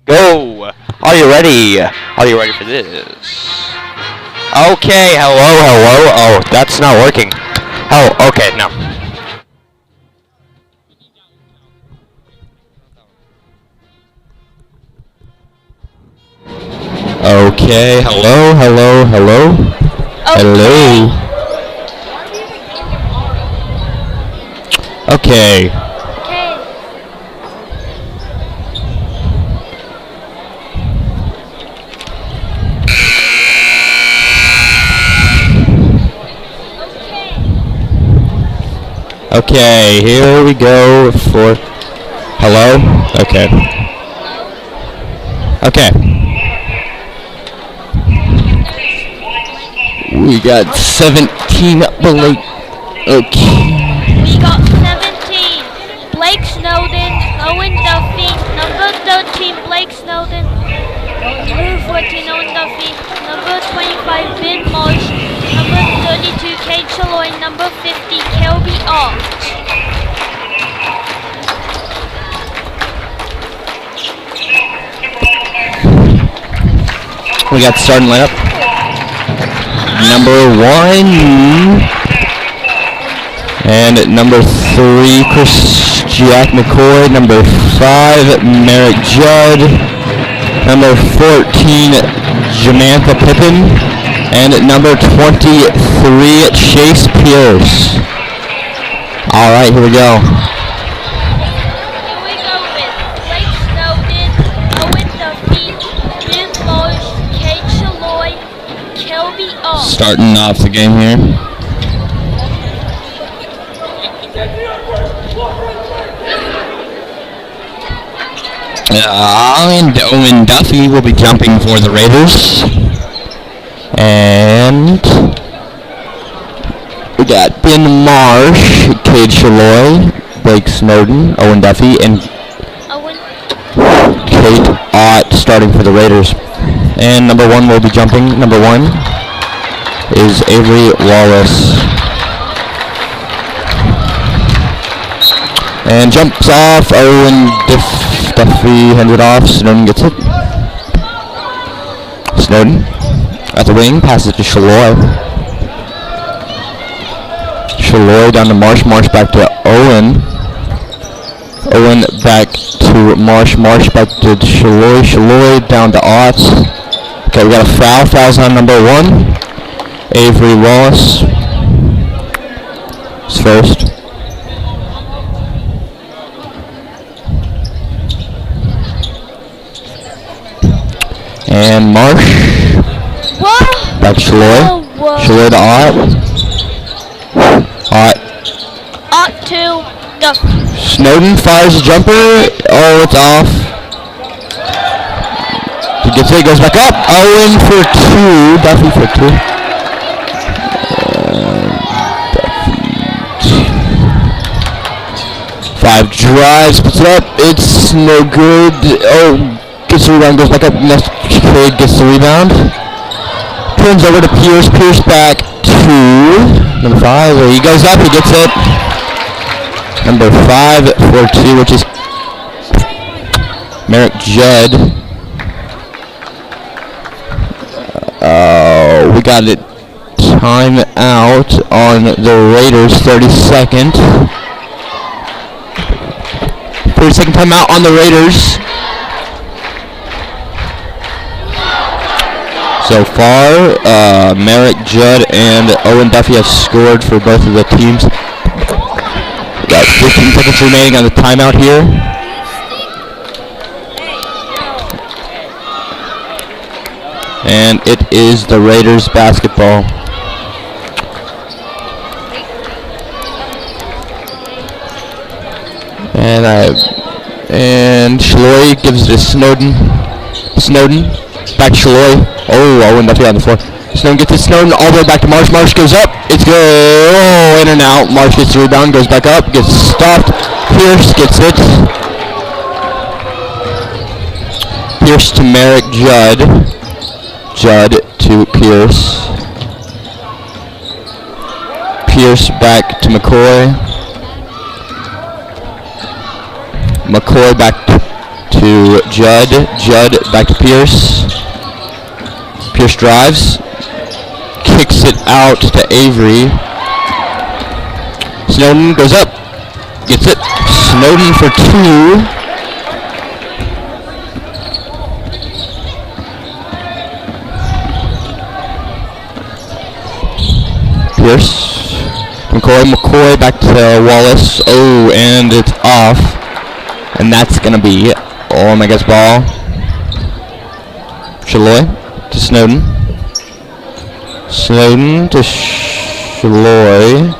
Go! Are you ready? Are you ready for this? Okay, hello. Oh, that's not working. Oh, okay, no. Okay, hello. Hello. Okay. Okay, here we go for... Hello? Okay. Okay. We got 17 Blake. Okay. We got 17. Blake Snowden, Owen Duffy, number 13 Blake Snowden, number 14 Owen Duffy, number 25 Ben Marsh, number 32 Kate Chaloy, number 50 Kelby Ott. We got starting lineup. Number 1 and number 3 Chris Jack McCoy, number 5 Merrick Judd, number 14 Jamantha Pippin, and number 23 Chase Pierce. Alright, here we go. Starting off the game here. And Owen Duffy will be jumping for the Raiders. And we got Ben Marsh, Cade Chaloy, Blake Snowden, Owen Duffy, and Kate Ott starting for the Raiders. And number 1 will be jumping. Number 1 is Avery Wallace. And jumps off. Owen Duffy hands it off. Snowden gets it. Snowden at the wing, passes it to Chaloy. Chaloy down to Marsh. Marsh back to Owen. Owen back to Marsh. Marsh back to Chaloy. Chaloy down to Ott. Okay, we got a foul. Foul's on number 1. Avery Wallace is first. And Marsh. What? Back to Chaloy. Chaloy to Ott. Ott to Duffy. Snowden fires a jumper. Oh, it's off. He gets it, goes back up. Owen for 2. Duffy for 2. Five drives, puts it up, it's no good. Oh, gets the rebound, goes back up, next trade gets the rebound. Turns over to Pierce, Pierce back to number 5, he goes up, he gets it. Number 5 for 2, which is Merrick Judd. We got it. Time out on the Raiders, 32nd. 30-second timeout on the Raiders. So far, Merrick Judd and Owen Duffy have scored for both of the teams. We got 15 seconds remaining on the timeout here. And it is the Raiders basketball. And Chaloy gives it to Snowden. Snowden back to Chaloy. Oh, Owen Duffy on the floor. Snowden gets it. Snowden all the way back to Marsh. Marsh goes up. It's good. Oh, in and out. Marsh gets the rebound. Goes back up. Gets stopped. Pierce gets it. Pierce to Merrick Judd. Judd to Pierce. Pierce back to McCoy. McCoy back to Judd. Judd back to Pierce. Pierce drives. Kicks it out to Avery. Snowden goes up. Gets it. Snowden for 2. Pierce. McCoy back to Wallace. Oh, and it's off. And that's going to be Lomega's ball. Shaloy to Snowden. Snowden to Shaloy.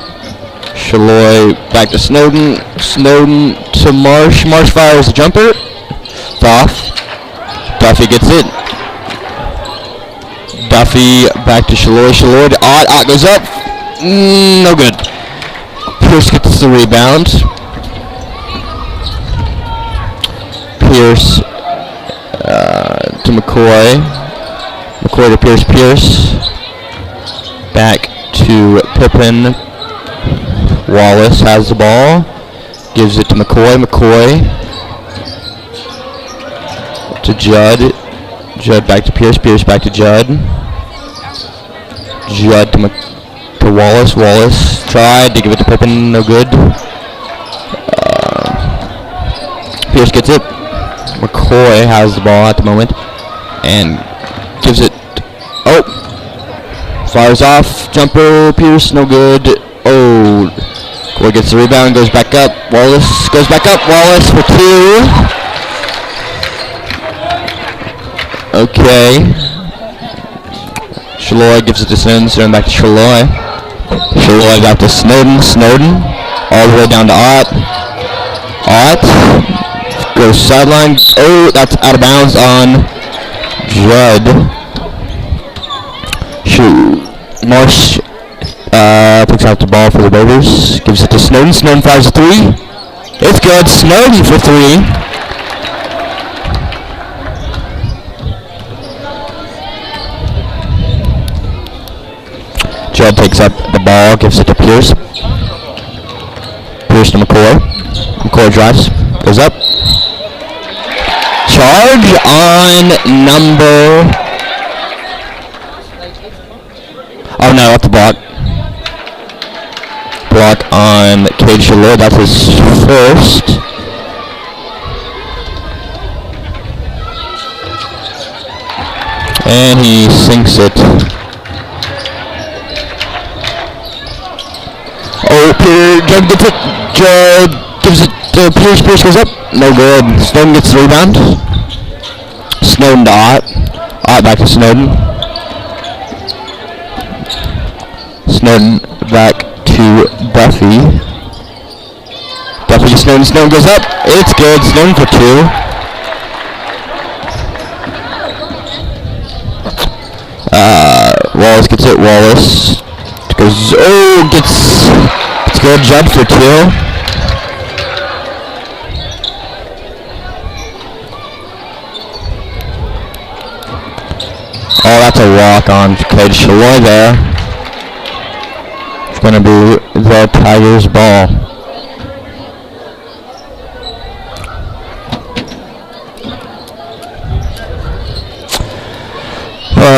Shaloy back to Snowden. Snowden to Marsh. Marsh fires a jumper. It's off. Duffy gets it. Duffy back to Shaloy. Shaloy to Ott. Ott goes up. No good. Pierce gets the rebound. Pierce to McCoy. McCoy to Pierce. Pierce back to Pippen. Wallace has the ball. Gives it to McCoy. McCoy to Judd. Judd back to Pierce. Pierce back to Judd. Judd to Wallace. Wallace tried to give it to Pippen. No good. Pierce gets it. McCoy has the ball at the moment and gives it. Oh, fires off. Jumper. Pierce. No good. Oh, McCoy gets the rebound. Goes back up. Wallace goes back up. Wallace for 2. Okay. Shaloy gives it to Snowden. Snowden back to Shaloy. Shaloy back to Snowden. Snowden all the way down to Ott. Ott goes sideline. Oh, that's out of bounds on Judd. Shoot. Marsh picks out the ball for the Raiders. Gives it to Snowden. Snowden fires a 3. It's good. Snowden for 3. Judd takes up the ball, gives it to Pierce. Pierce to McCoy. McCoy drives, goes up. Charge on number... Oh no, that's the block. Block on Cade Shaloy, that's his first. And he sinks it. Oh, Judd gets it. Judd gives it to Pierce. Pierce goes up. No good. Snowden gets the rebound. Snowden to Ott. Ott back to Snowden. Snowden back to Duffy. Duffy to Snowden. Snowden goes up. It's good. Snowden for 2. Wallace gets it. Wallace goes. Oh, gets. It's good. Judd for 2. Oh, that's a walk on Cade Shaloy there. It's going to be the Tigers' ball.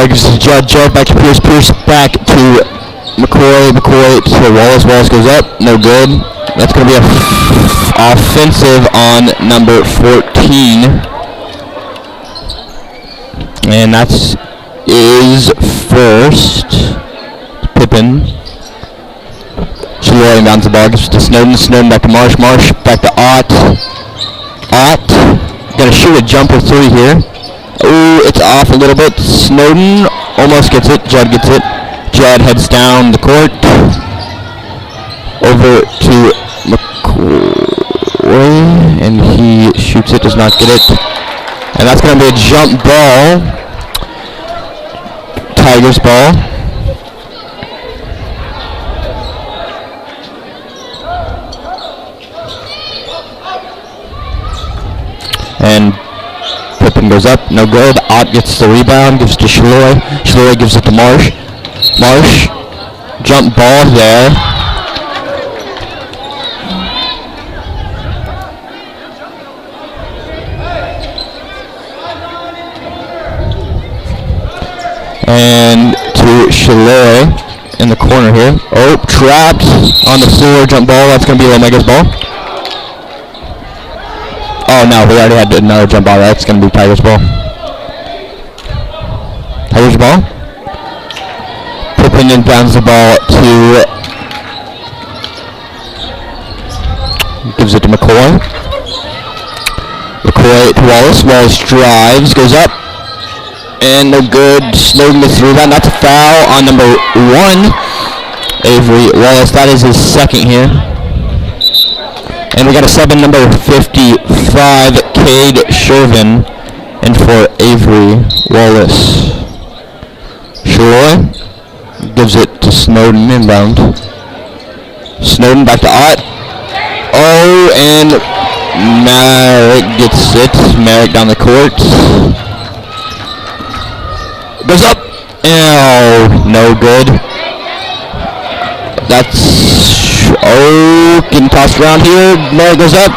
Gives it to Judd. Judd back to Pierce. Pierce back to McCoy. McCoy to Wallace. Wallace goes up. No good. That's going to be a offensive on number 14. And that's is first. Pippen. Shaloy inbounds the ball. Gives it to Snowden. Snowden back to Marsh. Marsh back to Ott. Ott. Gonna shoot a jumper 3 here. Ooh, it's off a little bit. Snowden almost gets it. Judd gets it. Judd heads down the court. Over to McCoy. And he shoots it. Does not get it. And that's going to be a jump ball. Tigers ball. And Pippen goes up, no good. Ott gets the rebound, gives it to Shaloy. Shaloy gives it to Marsh. Marsh, jump ball there. Shaloy in the corner here. Oh, trapped on the floor, jump ball. That's going to be Lomega's ball. Oh, no, we already had another jump ball. That's going to be Tiger's ball. Tiger's ball. Pippen inbounds the ball to... Gives it to McCoy. McCoy to Wallace. Wallace drives, goes up. And no good. Snowden gets the rebound. That's a foul on number 1. Avery Wallace. That is his second here. And we got a sub in number 55, Cade Shervin, and for Avery Wallace. Shaloy gives it to Snowden inbound. Snowden back to Ott. Oh, and Merrick gets it. Merrick down the court. Goes up. Oh, no good. That's, oh, getting tossed around here. Merrick goes up.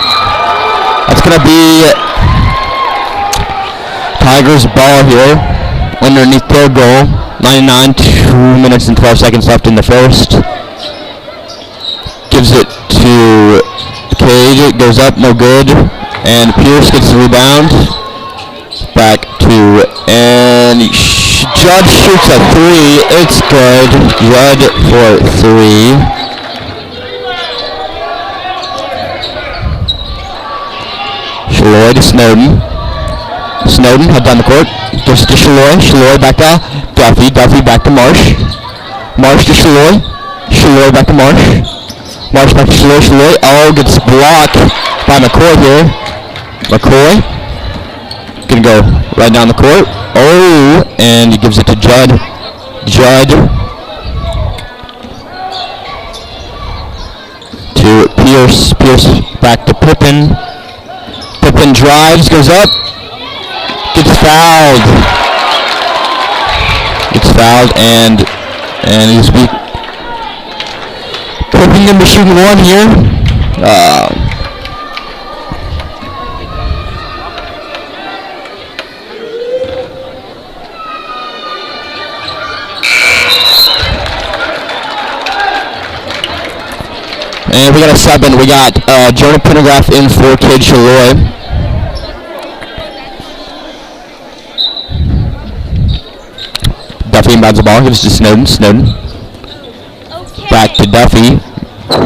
That's going to be Tigers' ball here underneath their goal. 99, 2 minutes and 12 seconds left in the first. Gives it to Cade. It goes up, no good. And Pierce gets the rebound. Back to, and Judd shoots a 3. It's good. Judd for 3. Shaloy to Snowden. Snowden head down the court. Gives it to Shaloy. Shaloy back to Duffy. Duffy back to Marsh. Marsh to Shaloy. Shaloy back to Marsh. Marsh back to Shaloy. Shaloy. Oh, gets blocked by McCoy here. McCoy. Gonna go right down the court. Oh, and he gives it to Judd. Judd to Pierce. Pierce back to Pippen. Pippen drives, goes up, gets fouled. Gets fouled, and he's Pippen gonna be shooting 1 here. And we got a sub in. We got Jonah Pendergraft in for Cade Shaloy. Duffy inbounds the ball. Gives to Snowden. Snowden. Okay. Back to Duffy.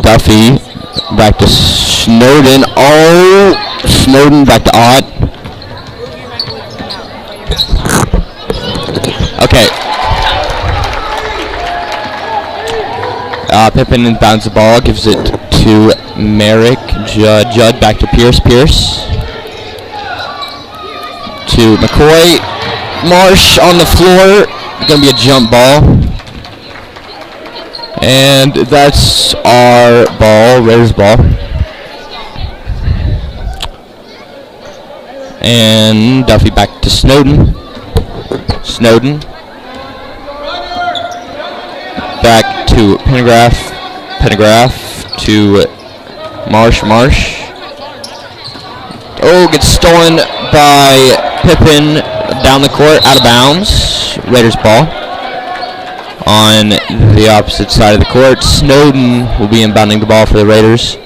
Duffy. Back to Snowden. Oh! Snowden back to Ott. Okay. Pippen inbounds the ball, gives it to Merrick. Judd back to Pierce. Pierce to McCoy. Marsh on the floor. Gonna be a jump ball. And that's our ball, Raiders ball. And Duffy back to Snowden. Snowden. Back to Pendergraft. Pendergraft to Marsh. Marsh. Oh, gets stolen by Pippen down the court, out of bounds. Raiders ball. On the opposite side of the court, Snowden will be inbounding the ball for the Raiders.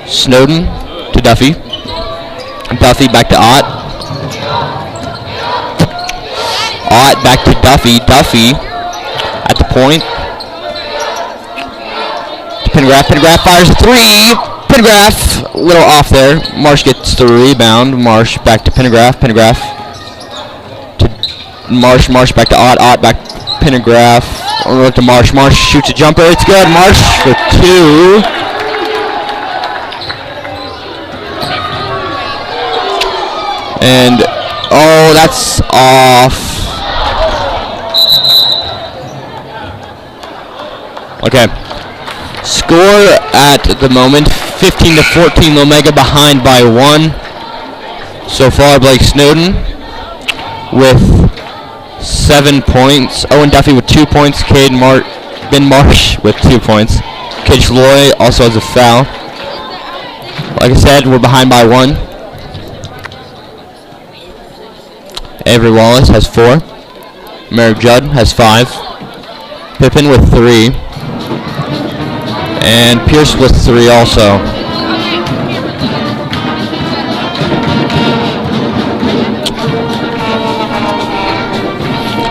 Snowden to Duffy. Duffy back to Ott. Ott back to Duffy. Duffy at the point. Pendergraft. Pendergraft fires a 3. Pendergraft, a little off there. Marsh gets the rebound. Marsh back to Pendergraft. Pendergraft to Marsh. Marsh back to Ott. Ott back to Pendergraft. Over to Marsh. Marsh shoots a jumper. It's good. Marsh for 2. And, oh, that's off. Okay. Score at the moment, 15-14. Lomega behind by 1. So far, Blake Snowden with 7 points. Owen Duffy with 2 points. Ben Marsh with 2 points. Cade Shaloy also has a foul. Like I said, we're behind by 1. Avery Wallace has 4. Merrick Judd has 5. Pippen with 3. And Pierce with 3 also.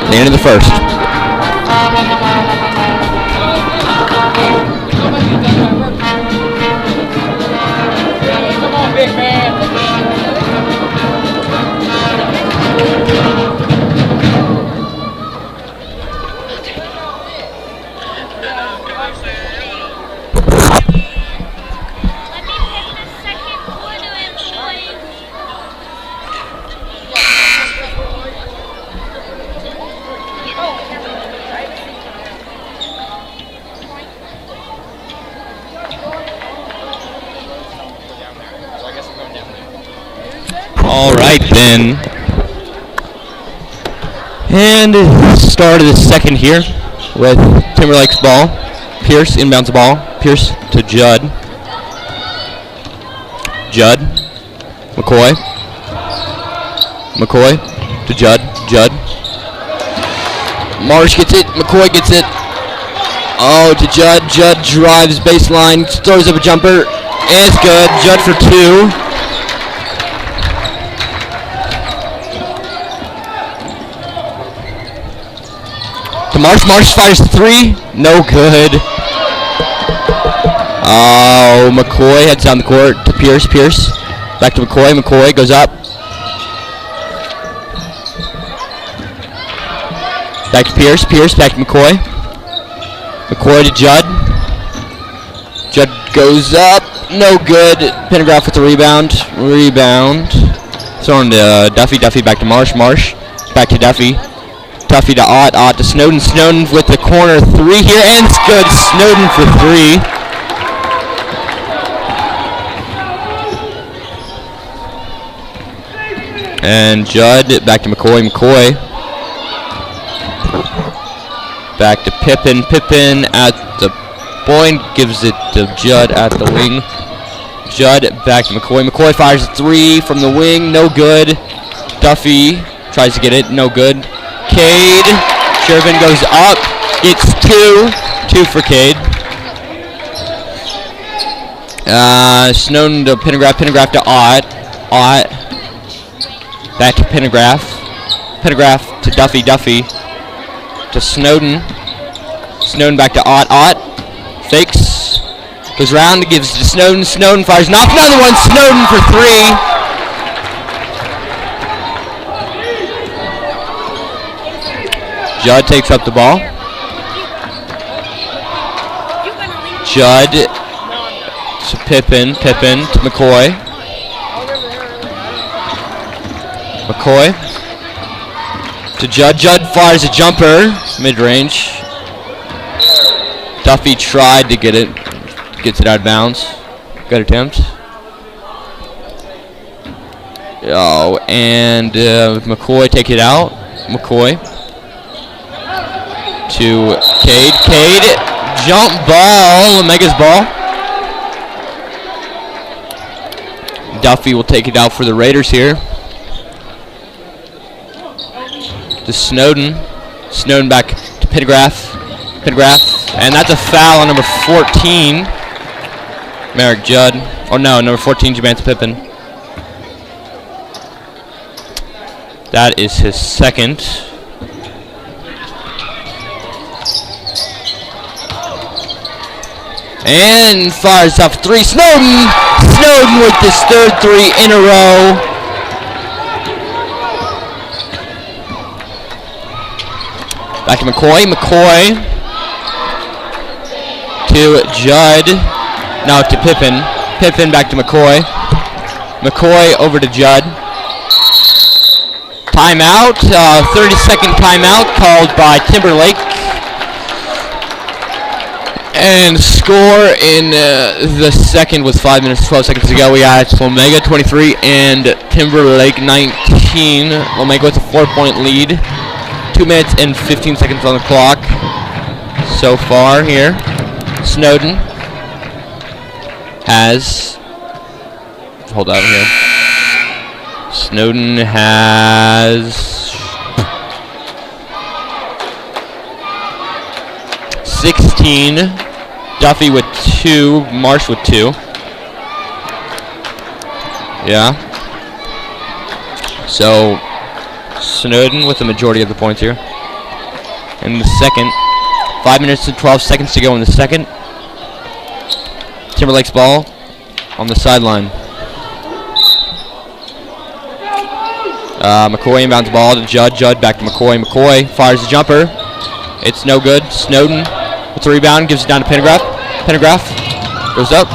The end of the first. Come on, big man. All right then. And start of the second here with Timberlake's ball. Pierce inbounds the ball. Pierce to Judd. Judd. McCoy. McCoy to Judd. Judd. Marsh gets it. McCoy gets it. Oh, to Judd. Judd drives baseline. Throws up a jumper. And it's good. Judd for 2. To Marsh. Marsh fires 3. No good. Oh, McCoy heads down the court to Pierce. Pierce. Back to McCoy. McCoy goes up. Back to Pierce. Pierce. Back to McCoy. McCoy to Judd. Judd goes up. No good. Pendergraft with the rebound. Rebound. Thrown to Duffy. Duffy back to Marsh. Marsh. Back to Duffy. Duffy to Ott. Ott to Snowden. Snowden with the corner 3 here. And it's good. Snowden for 3. And Judd back to McCoy. McCoy. Back to Pippen. Pippen at the point. Gives it to Judd at the wing. Judd back to McCoy. McCoy fires a 3 from the wing. No good. Duffy tries to get it. No good. Cade. Shervin goes up. It's 2. 2 for Cade. Snowden to Pendergraft. Pendergraft to Ott. Ott. Back to Pendergraft. Pendergraft to Duffy. Duffy to Snowden. Snowden back to Ott. Ott fakes. Goes round. Gives to Snowden. Snowden fires an off. Another one. Snowden for 3. Judd takes up the ball. Judd to Pippen. Pippen to McCoy. McCoy to Judd. Judd fires a jumper. Mid-range. Duffy tried to get it. Gets it out of bounds. Good attempt. Oh, and McCoy take it out. McCoy to Cade. Cade. Jump ball. Lomega's ball. Duffy will take it out for the Raiders here. To Snowden. Snowden back to Pendergraft. Pendergraft. And that's a foul on number 14. Merrick Judd. Oh no, number 14, Jamance Pippen. That is his second. And fires off 3. Snowden! Snowden with his third 3 in a row. Back to McCoy. McCoy to Judd. Now to Pippen. Pippen back to McCoy. McCoy over to Judd. Timeout. 30-second timeout called by Timberlake. And score in the second with 5 minutes 12 seconds to go. We got Lomega 23 and Timberlake 19. Lomega with a 4-point lead. 2 minutes and 15 seconds on the clock so far here. Snowden has... Hold on here. Snowden has... 14. Duffy with 2. Marsh with 2. Yeah. So Snowden with the majority of the points here. In the second. 5 minutes and 12 seconds to go in the second. Timberlake's ball on the sideline. McCoy inbounds ball to Judd. Judd back to McCoy. McCoy fires the jumper. It's no good. Snowden with the rebound. Gives it down to Pendergraft. Pendergraft goes up.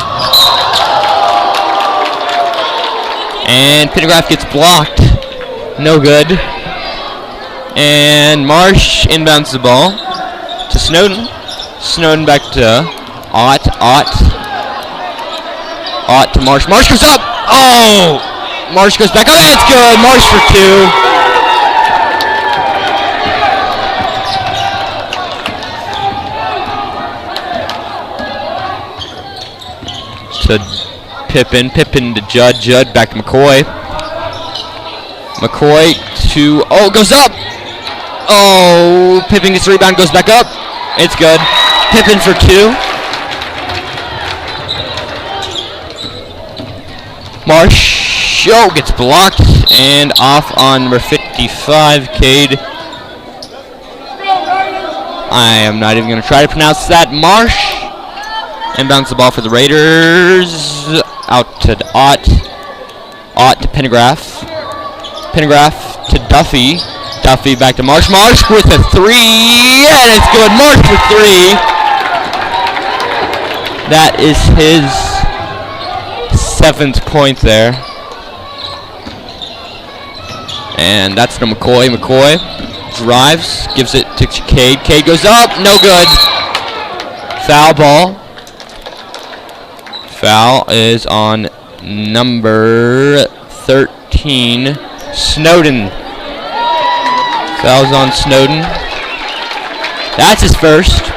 And Pendergraft gets blocked. No good. And Marsh inbounds the ball to Snowden. Snowden back to Ott. Ott to Marsh. Marsh goes up. Oh! Marsh goes back. Oh, that's good. Marsh for 2. To Pippen. Pippen to Judd. Judd back to McCoy. McCoy to... Oh, goes up. Oh, Pippen gets the rebound. Goes back up. It's good. Pippen for 2. Marsh. Show gets blocked and off on number 55, Cade. I am not even going to try to pronounce that. Marsh. Inbounds the ball for the Raiders. Out to Ott. Ott to Pendergraft. Pendergraft to Duffy. Duffy back to Marsh. Marsh with a 3. And it's good. Marsh for 3. That is his 7th point there. And that's to McCoy. McCoy drives, gives it to Cade. Cade goes up, no good. Foul ball. Foul is on number 13, Snowden. Foul's on Snowden. That's his first.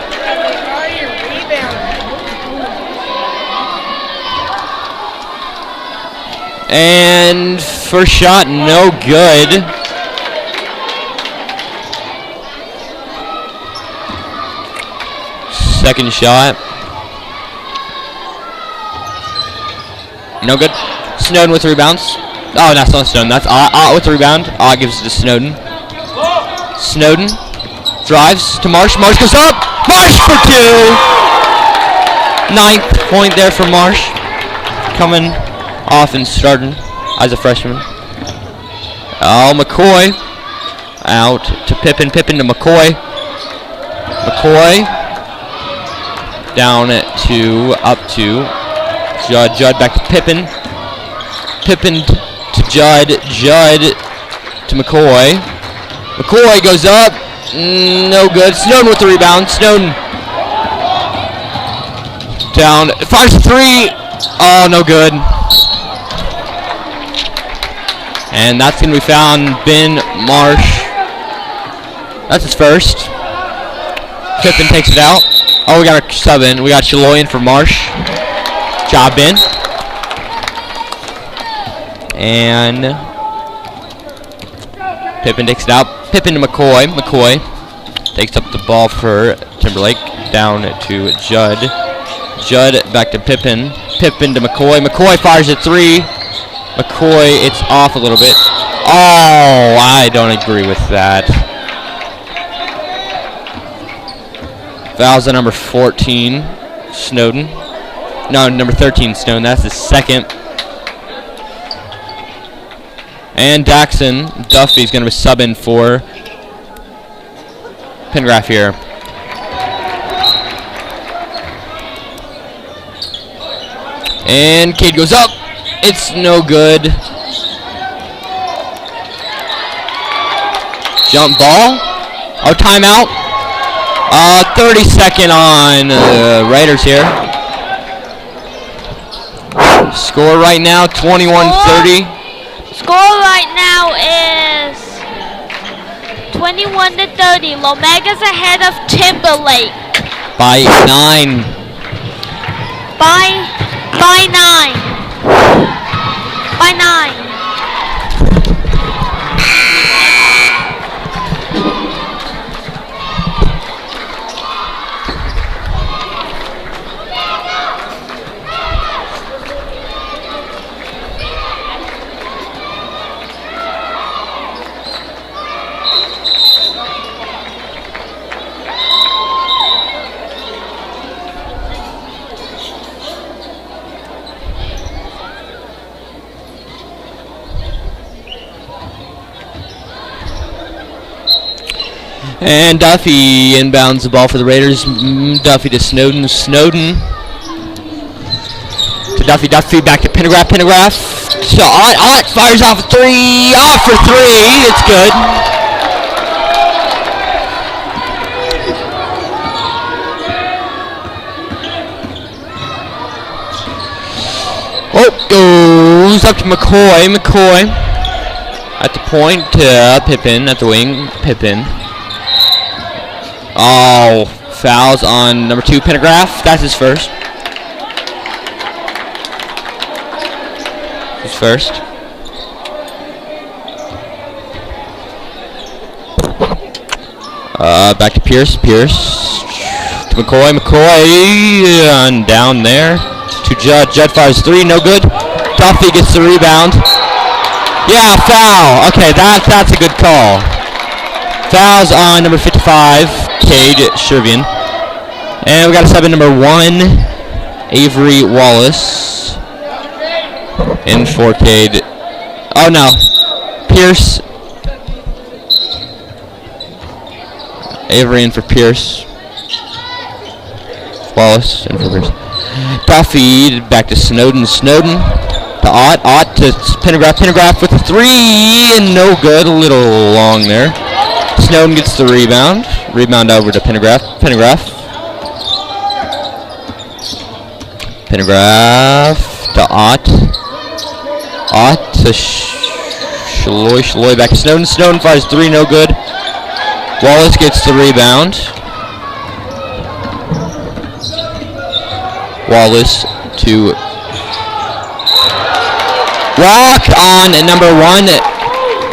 And first shot, no good. Second shot. No good. Snowden with the rebounds. Oh, that's not Snowden. That's Ott with the rebound. Ott gives it to Snowden. Snowden drives to Marsh. Marsh goes up. Marsh for 2. 9th point there for Marsh. Coming off and starting as a freshman. Oh, McCoy out to Pippen. Pippen to McCoy. McCoy down to up to Judd. Judd back to Pippen. Pippen to Judd. Judd to McCoy. McCoy goes up. No good. Snowden with the rebound. Snowden down. Fires 3. Oh, no good. And that's going to be found Ben Marsh. That's his first. Pippen takes it out. Oh, we got a sub in. We got Chiloyan for Marsh. Job Ben. And Pippen takes it out. Pippen to McCoy. McCoy takes up the ball for Timberlake. Down to Judd. Judd back to Pippen. Pippen to McCoy. McCoy fires a 3. McCoy, it's off a little bit. Oh, I don't agree with that. Fouls on number 14, Snowden. No, number 13, Snowden. That's his second. And Daxon, Duffy's going to be subbing for Pendergraft here. And Cade goes up. It's no good. Jump ball. Oh, timeout. 30-second on Raiders here. Score right now, 21-30. Score right now is 21-30. Lomega's ahead of Timberlake. By 9. By 9. By 9. And Duffy inbounds the ball for the Raiders. Duffy to Snowden. Snowden to Duffy. Duffy back to Pendergraft. Pendergraft to Ott. Ott fires off a three. Off for three. It's good. Oh, goes up to McCoy. McCoy at the point to Pippin at the wing. Pippin. Oh, fouls on number 2, Pendergraft. That's his first. His first. Back to Pierce. Pierce to McCoy. McCoy and down there to Judd. Judd fires 3, no good. Duffy gets the rebound. Yeah, foul. Okay, that's a good call. Fouls on number 55, Cade Shervian. And we got a sub in number 1, Avery Wallace. In for Cade. Oh no. Pierce. Avery in for Pierce. Wallace in for Pierce. Duffy back to Snowden. Snowden to Ott. Ott to Pendergraft. Pendergraft with a 3 and no good. A little long there. Snowden gets the rebound. Rebound over to Pendergraft. Pendergraft. Pendergraft to Ott. Ott to Shaloy. Shaloy back to Snowden. Snowden fires 3, no good. Wallace gets the rebound. Wallace to walk on number 1,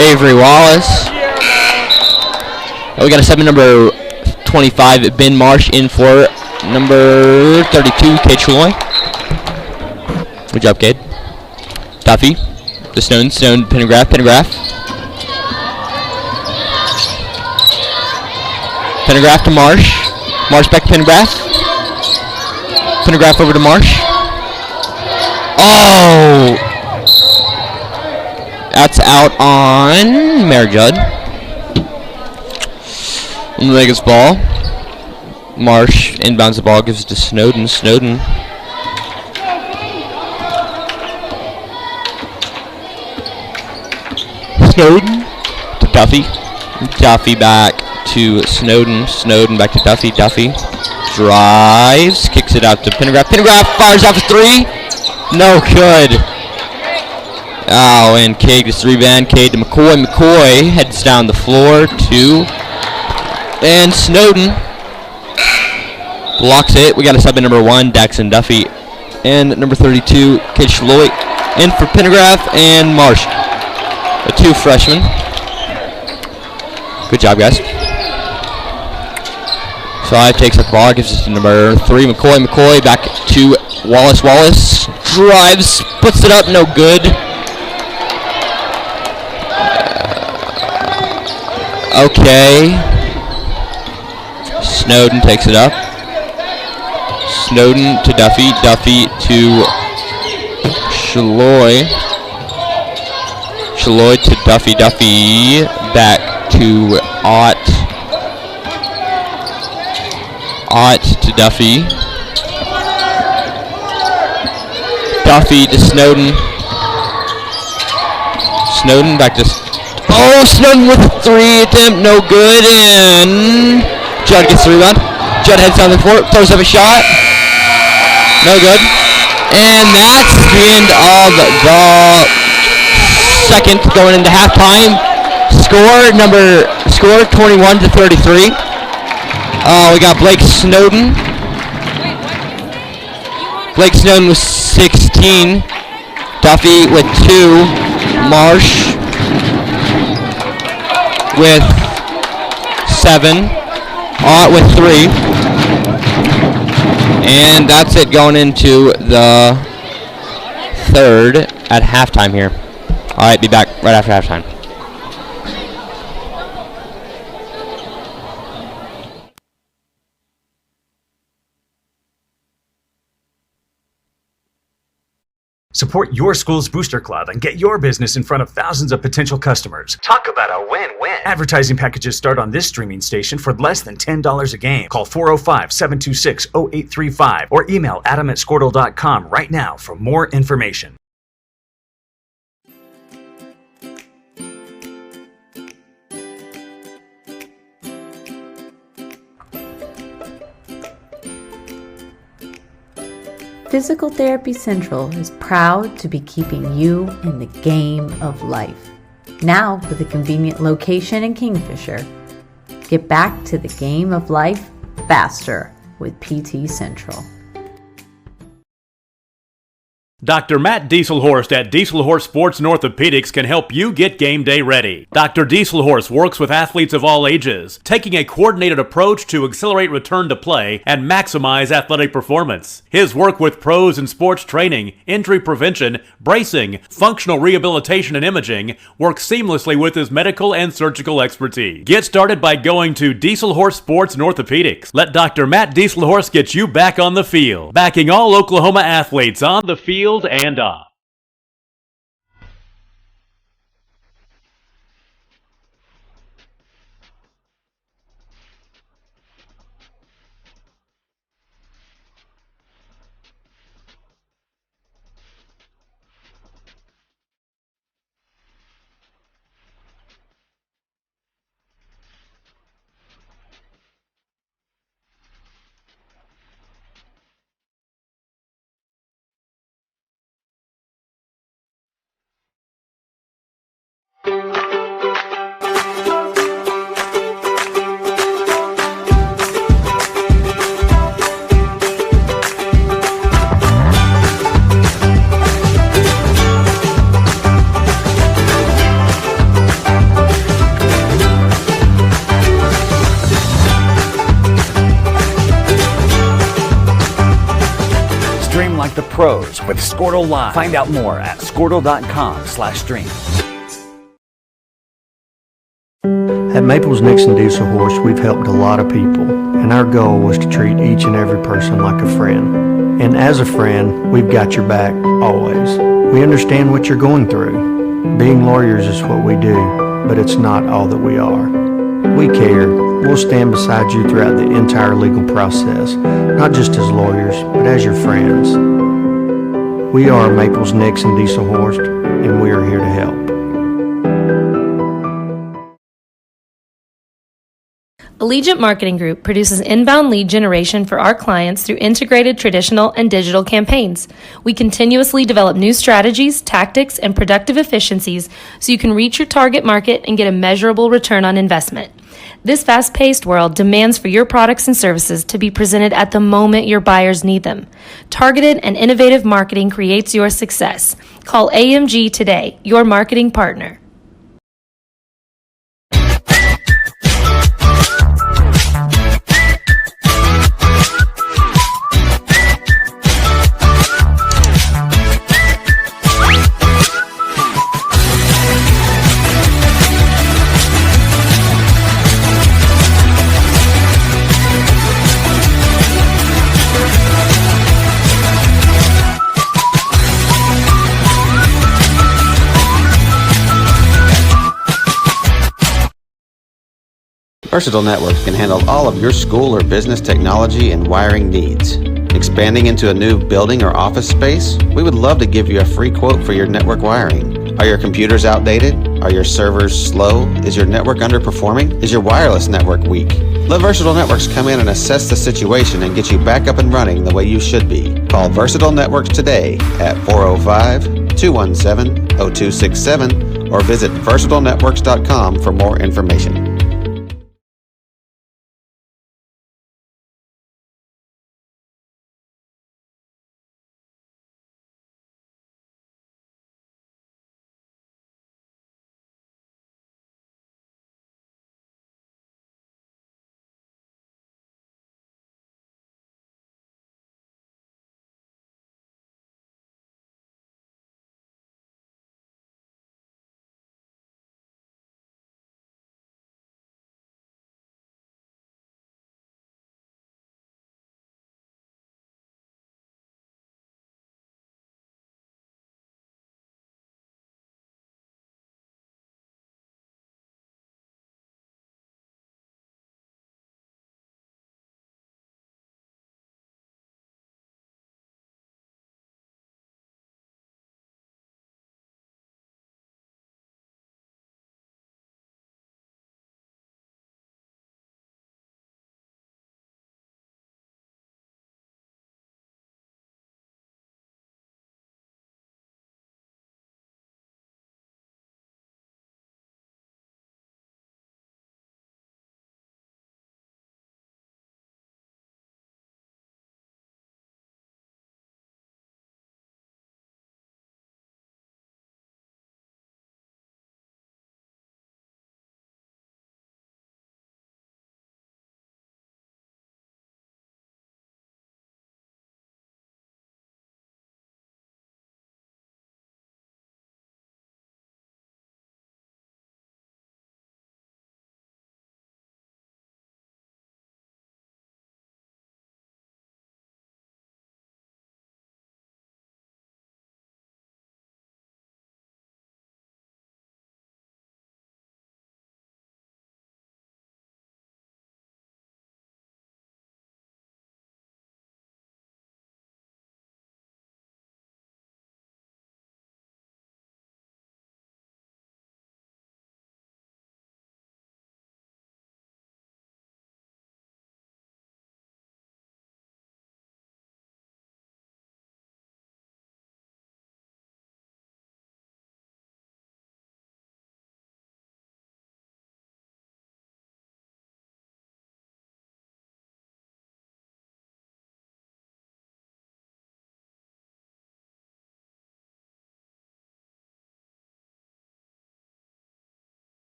Avery Wallace. We got a 7 number 25, Ben Marsh in for number 32, Cade Shaloy. Good job, Cade. Duffy to Snowden. Snowden, Pendergraft. Pendergraft. Pendergraft to Marsh. Marsh back to Pendergraft. Pendergraft over to Marsh. Oh! That's out on Mayor Judd. Lomega's ball. Marsh inbounds the ball, gives it to Snowden. Snowden. Snowden to Duffy. Duffy back to Snowden. Snowden back to Duffy. Duffy drives, kicks it out to Pendergraft. Pendergraft fires off a 3. No good. Oh, and Cade gets the rebound. Cade to McCoy. McCoy heads down the floor to... And Snowden blocks it. We got a sub in number 1, Daxon Duffy. And number 32, Cade Shaloy. In for Pendergraft and Marsh. The 2 freshmen. Good job, guys. 5 takes up the ball, gives it to number 3, McCoy. McCoy back to Wallace. Wallace drives, puts it up, no good. Okay. Snowden takes it up. Snowden to Duffy. Duffy to Shaloy. Shaloy to Duffy. Duffy back to Ott. Ott to Duffy. Duffy to Snowden. Snowden back to... Oh, Snowden with a 3 attempt, no good, and Judd gets the rebound. Judd heads down the court, throws up a shot, no good. And that's the end of the second, going into halftime. Score 21 to 33. We got Blake Snowden. Blake Snowden with 16. Duffy with 2. Marsh with 7. Ott with 3. And that's it going into the third at halftime here. Alright, be back right after halftime. Support your school's booster club and get your business in front of thousands of potential customers. Talk about a win-win. Advertising packages start on this streaming station for less than $10 a game. Call 405-726-0835 or email adam@squirtle.com right now for more information. Physical Therapy Central is proud to be keeping you in the game of life. Now with a convenient location in Kingfisher. Get back to the game of life faster with PT Central. Dr. Matt Dieselhorst at Dieselhorst Sports and Orthopedics can help you get game day ready. Dr. Dieselhorst works with athletes of all ages, taking a coordinated approach to accelerate return to play and maximize athletic performance. His work with pros in sports training, injury prevention, bracing, functional rehabilitation, and imaging works seamlessly with his medical and surgical expertise. Get started by going to Dieselhorst Sports and Orthopedics. Let Dr. Matt Dieselhorst get you back on the field, backing all Oklahoma athletes on the field and off. Stream like the pros with Squirtle Live. Find out more at squirtle.com/stream. At Maples Nixon Diesel Horse, we've helped a lot of people, and our goal was to treat each and every person like a friend. And as a friend, we've got your back, always. We understand what you're going through. Being lawyers is what we do, but it's not all that we are. We care. We'll stand beside you throughout the entire legal process, not just as lawyers, but as your friends. We are Maples Nixon Diesel Horse, and we are here to help. Allegiant Marketing Group produces inbound lead generation for our clients through integrated traditional and digital campaigns. We continuously develop new strategies, tactics, and productive efficiencies so you can reach your target market and get a measurable return on investment. This fast-paced world demands for your products and services to be presented at the moment your buyers need them. Targeted and innovative marketing creates your success. Call AMG today, your marketing partner. Versatile Networks can handle all of your school or business technology and wiring needs. Expanding into a new building or office space? We would love to give you a free quote for your network wiring. Are your computers outdated? Are your servers slow? Is your network underperforming? Is your wireless network weak? Let Versatile Networks come in and assess the situation and get you back up and running the way you should be. Call Versatile Networks today at 405-217-0267 or visit versatilenetworks.com for more information.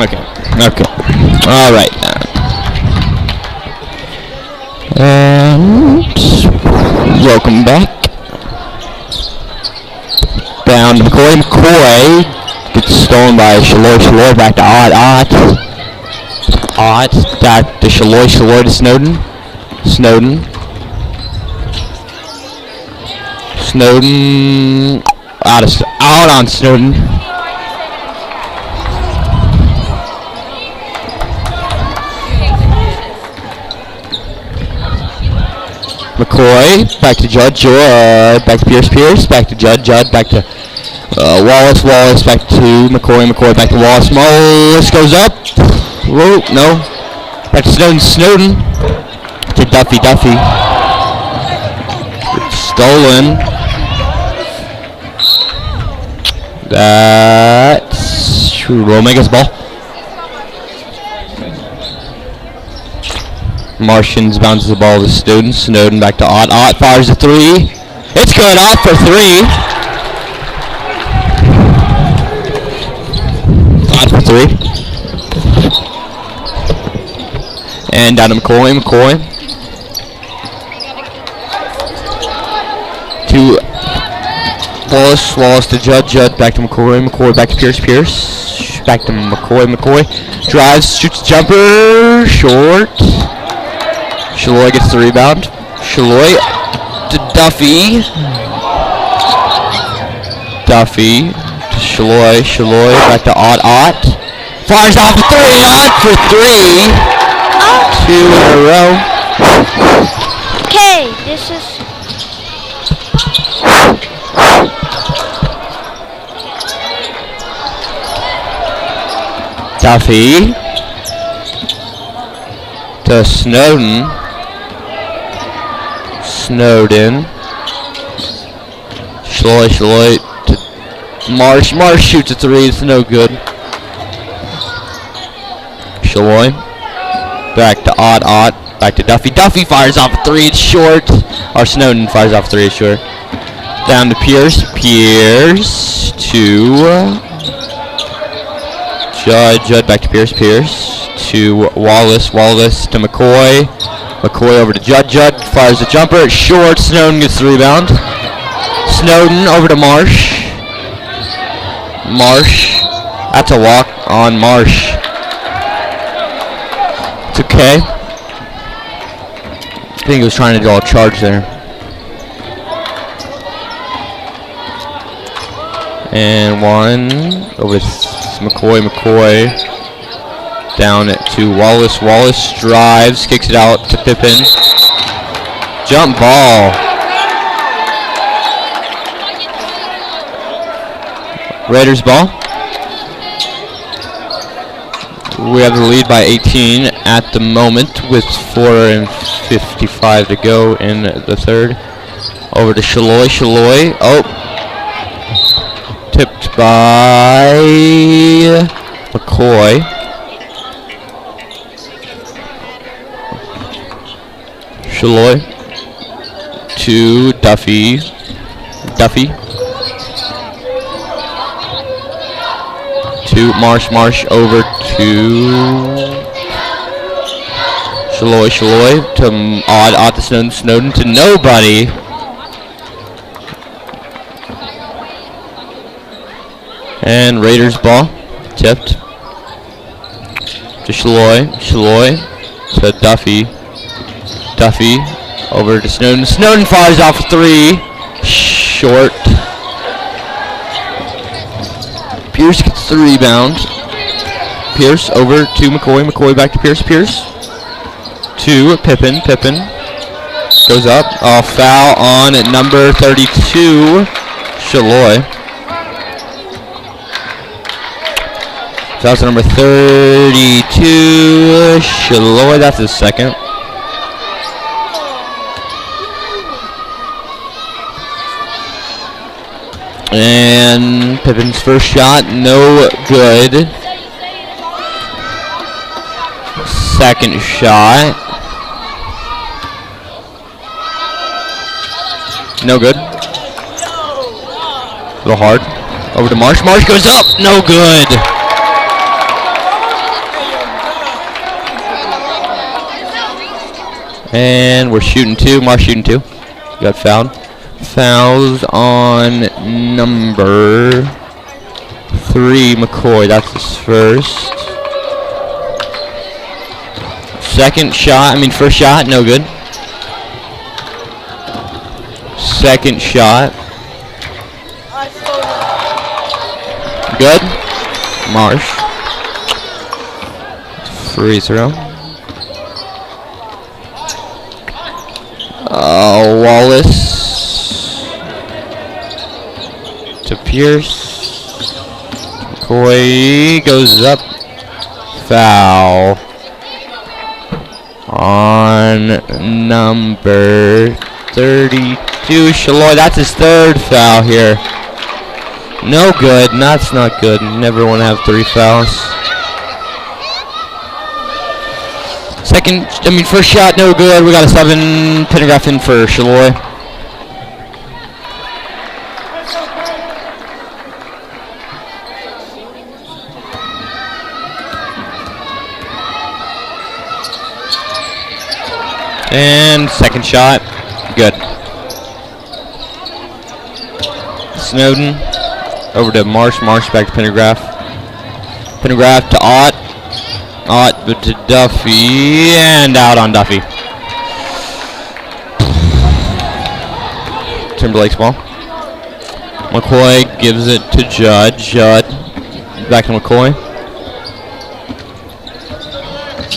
Okay. All right. And welcome back. Down to McCoy. McCoy gets stolen by Shaloy. Shaloy back to Ott. Back to Shaloy. Shaloy to Snowden. Snowden out on Snowden. McCoy back to Judd. Back to Pierce. Back to Judd. Back to Wallace. Back to McCoy. Back to Wallace. Wallace goes up. Whoa, no. Back to Snowden. To Duffy. It's stolen. That's Lomega's ball. Martians bounces the ball to Snowden. Snowden back to Ott. Ott fires a three. It's good. Ott for three. Ott for three. And down to McCoy. To Wallace to Judd. Back to McCoy. Back to Pierce. Back to McCoy. Drives, shoots jumper. Short. Shaloy gets the rebound. Shaloy to Duffy. Duffy to Shaloy back to Ott. Fires off a three. Ott for three. 2 in a row. Okay, this is... Duffy to Snowden. Shaloy to Marsh. Marsh shoots a three. It's no good. Shaloy back to Ott. Back to Duffy. Duffy fires off a three. It's short. Or Snowden fires off a three. It's short. Down to Pierce to Judd back to Pierce to Wallace to McCoy over to Judd fires a jumper, it's short. Snowden gets the rebound. Snowden over to Marsh, that's a walk on Marsh. It's okay. I think he was trying to do a charge there. And one over to McCoy down to Wallace. Wallace drives, kicks it out to Pippen. Jump ball. Raiders ball. We have the lead by 18 at the moment with 4:55 to go in the third. Over to Shaloy. Oh. Tipped by McCoy. Shaloy to Duffy. To Marsh over to Shaloy to Ott to Snowden to nobody. And Raiders ball, tipped to Shaloy to Duffy over to Snowden. Snowden fires off a three, short. Pierce gets the rebound. Pierce over to McCoy back to Pierce to Pippen goes up. Foul on at number 32, Shaloy. Foul's number 32, Shaloy, that's his second. And Pippen's first shot, no good. Second shot. No good. A little hard. Over to Marsh. Marsh goes up, no good. And we're shooting 2. Marsh shooting 2. Got fouled. Fouls on number 3, McCoy. That's his first. First shot, no good. Second shot. Good. Marsh. Free throw. Wallace to Pierce. McCoy goes up. Foul on number 32, Shaloy. That's his third foul here. No good. That's not good. Never want to have 3 fouls. First shot, no good. We got a 7. Pendergraph in for Shaloy. And second shot, good. Snowden over to Marsh. Marsh back to Pendergraph. Pendergraph to Ott. Ott to Duffy, and out on Duffy. Timberlake's ball. McCoy gives it to Judd. Judd back to McCoy.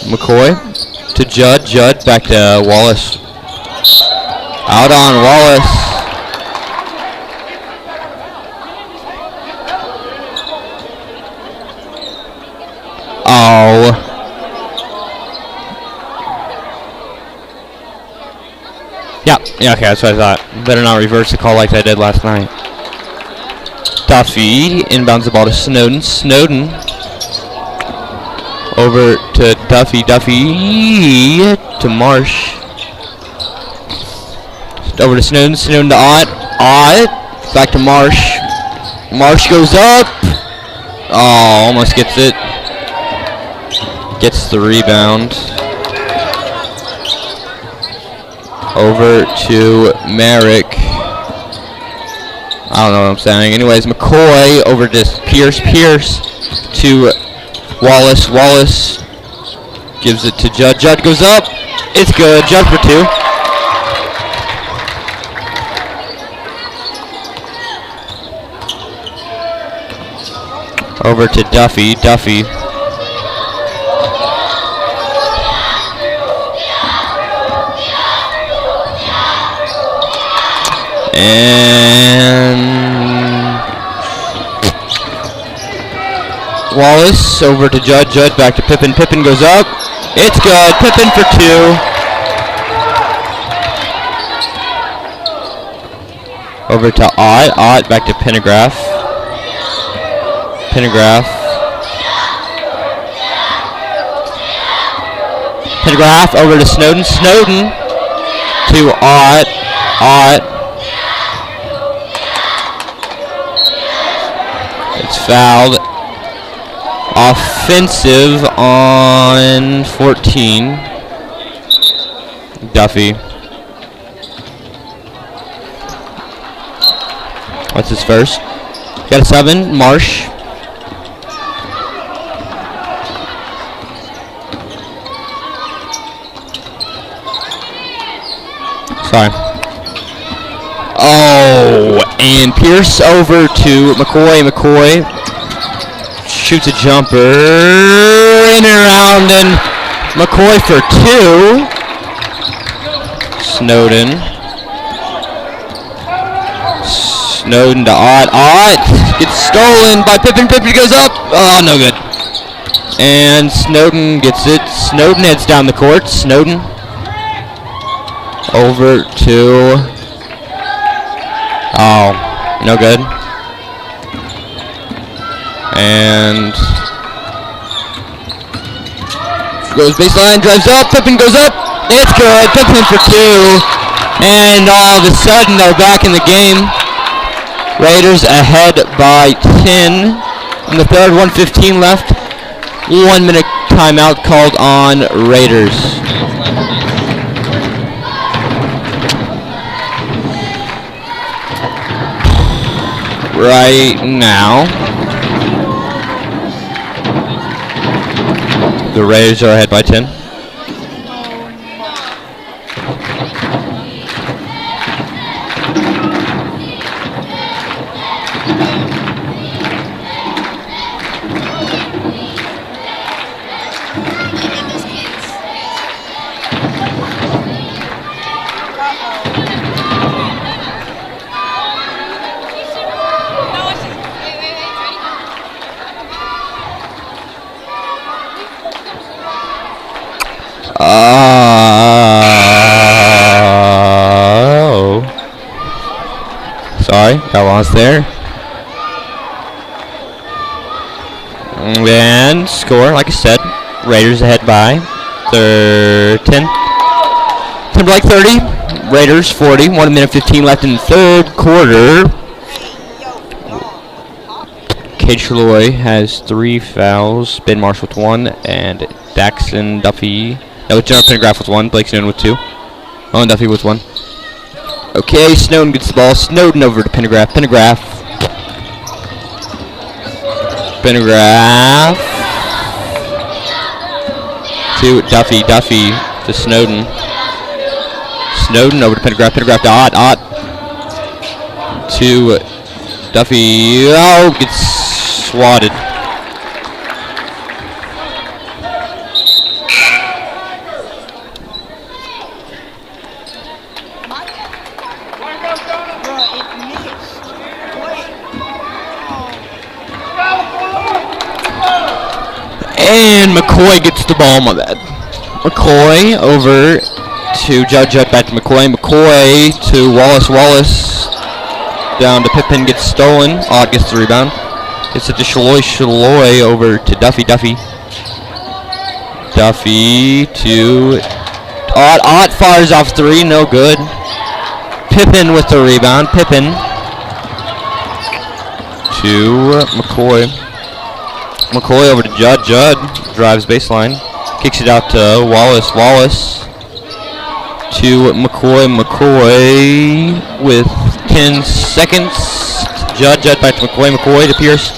McCoy to Judd. Judd back to Wallace. Out on Wallace. Oh. Yeah, okay, that's what I thought. Better not reverse the call like I did last night. Duffy inbounds the ball to Snowden. Snowden over to Duffy. Duffy to Marsh. Over to Snowden. Snowden to Ott. Ott back to Marsh. Marsh goes up. Oh, almost gets it. Gets the rebound. Over to Merrick. I don't know what I'm saying. Anyways, McCoy over to Pierce. Pierce to Wallace. Wallace gives it to Judd. Judd goes up. It's good. Judd for 2. Over to Duffy. Duffy. And Wallace over to Judd. Judd back to Pippen. Pippen goes up. It's good. Pippen for 2. Over to Ott. Ott back to Pendergraph. Pendergraph. Pendergraph over to Snowden. Snowden to Ott. Ott. It's fouled. Offensive on 14. Duffy. What's his first? Got a 7. Marsh. Sorry. Oh, and Pierce over to McCoy. McCoy shoots a jumper in and around, and McCoy for 2. Snowden. Snowden to Ott. Ott gets stolen by Pippen. Pippen goes up. Oh, no good. And Snowden gets it. Snowden heads down the court. Snowden over to... Oh, no good. And goes baseline, drives up, Pippen goes up. It's good. Pippen for 2. And all of a sudden they're back in the game. Raiders ahead by 10 in the third. 1:15 left. 1 minute timeout called on Raiders. right now. The Rays are ahead by 10. Sorry, got lost there. And score, like I said, Raiders ahead by 10. Timberlake 30, Raiders 40. 1 minute 15 left in the third quarter. Cade Shaloy has 3 fouls. Ben Marsh with 1, and Daxon Duffy. No, Jennifer Pendergraft with 1. Blake Snowden with 2. Owen Duffy with 1. Okay, Snowden gets the ball. Snowden over to Pendergraft. Pendergraft to Duffy. Duffy to Snowden. Snowden over to Pendergraft. Pendergraft to Ott. To Duffy. Oh, gets swatted. And McCoy gets the ball, my bad. McCoy over to Judd. Judd back to McCoy. McCoy to Wallace. Wallace down to Pippin, gets stolen. Ott gets the rebound. Gets it to Shaloy. Shaloy over to Duffy. Duffy to Ott. Ott fires off 3, no good. Pippin with the rebound. Pippin to McCoy. McCoy over to Judd. Judd drives baseline. Kicks it out to Wallace. Wallace to McCoy. McCoy with 10 seconds. Judd. Judd back to McCoy. McCoy to Pierce.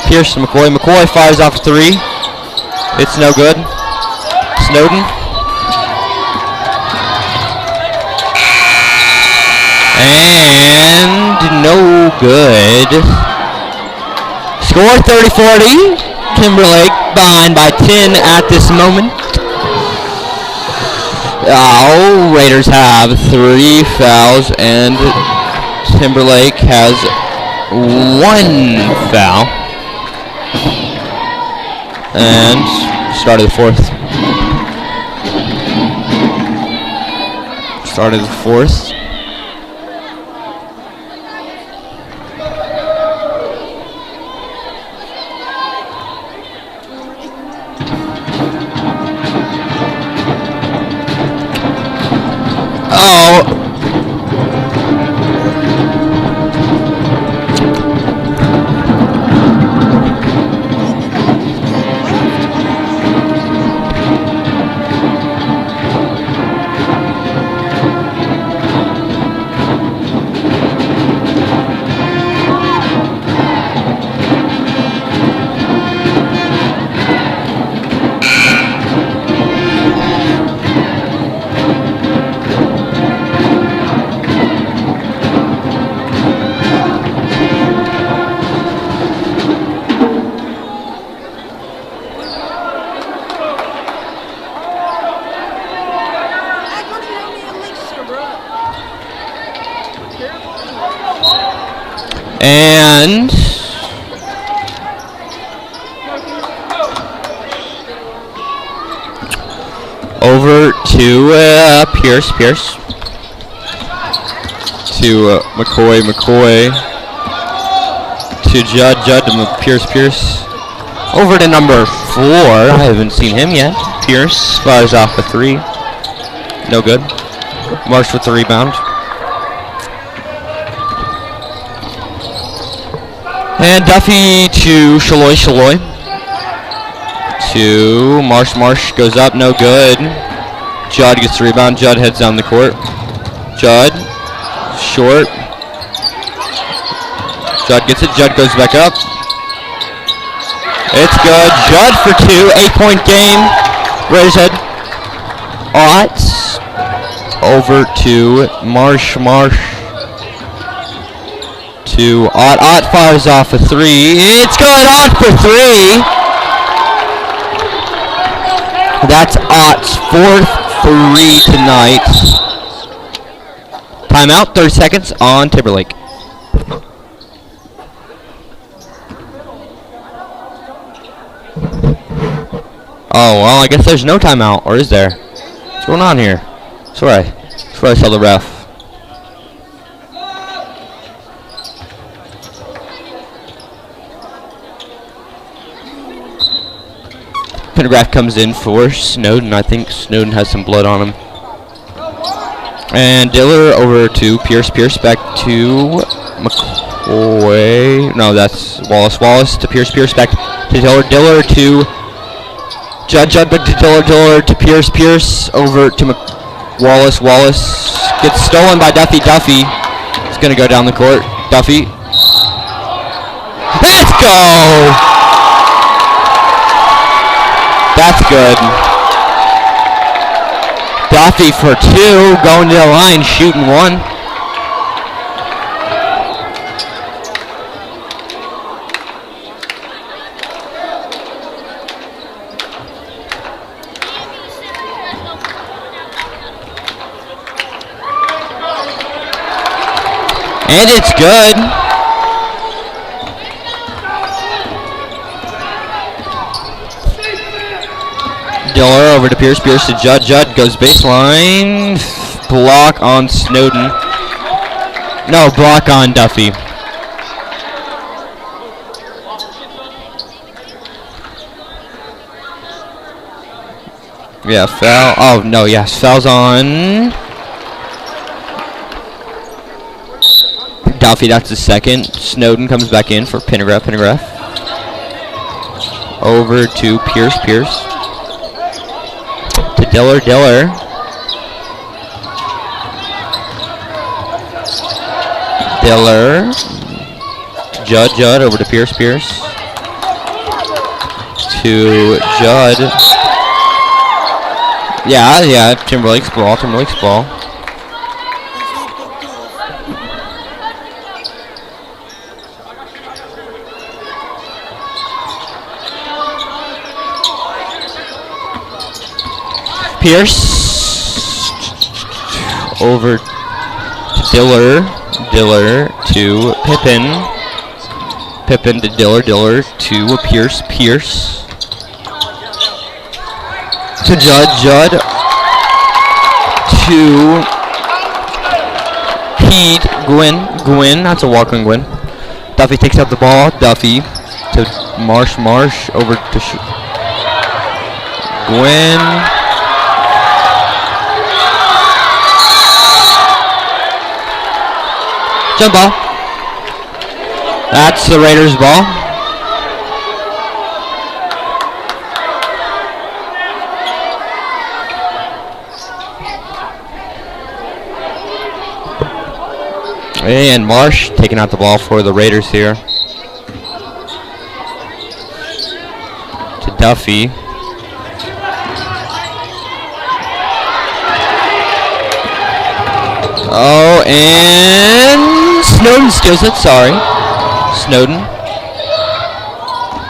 Pierce to McCoy. McCoy fires off 3. It's no good. Snowden. And no good. Score 30-40. Timberlake behind by 10 at this moment. Raiders have 3 fouls and Timberlake has 1 foul. And start of the fourth. Start of the fourth. And over to Pierce. Pierce to McCoy. McCoy to Judd. Judd to Pierce. Pierce over to number 4. I haven't seen him yet. Pierce fires off a 3. No good. Marsh with the rebound. And Duffy to Shaloy. Shaloy to Marsh. Marsh goes up, no good. Judd gets the rebound. Judd heads down the court. Judd, short. Judd gets it. Judd goes back up. It's good. Judd for 2. 8-point game. Raiders head. Ott over to Marsh. Marsh to Ott. Ott fires off a 3. It's good. Ott for 3. That's Ott's 4th 3 tonight. Timeout. 30 seconds on Timberlake. Oh, well, I guess there's no timeout, or is there? What's going on here? Sorry. I saw the ref. Pendergraph comes in for Snowden. I think Snowden has some blood on him. And Diller over to Pierce. Pierce back to McCoy. No, that's Wallace. Wallace to Pierce. Pierce back to Diller. Diller to Judd. Judd back to Diller. Diller to Pierce. Pierce over to Wallace. Wallace gets stolen by Duffy. Duffy is going to go down the court. Duffy. Let's go! That's good. Duffy for 2, going to the line, shooting 1. And it's good. Diller over to Pierce. Pierce to Judd. Judd goes baseline. Block on Snowden. No, block on Duffy. Yeah, foul. Oh, no, yes. Foul's on Duffy. That's the second. Snowden comes back in for Pendergraph. Pendergraph. Over to Pierce. Pierce. To Diller. Diller. Diller. Judd. Judd over to Pierce. Pierce. To Judd. Yeah. Timberlake's ball. Timberlake's ball. Pierce over to Diller. Diller to Pippen. Pippen to Diller. Diller to Pierce. Pierce to Judd. Judd to Pete. Gwynn. That's a walk on Gwynn. Duffy takes out the ball. Duffy to Marsh. Marsh over to Gwynn. Jump ball. That's the Raiders' ball. And Marsh taking out the ball for the Raiders here. To Duffy. Oh, and Snowden steals it, sorry. Snowden.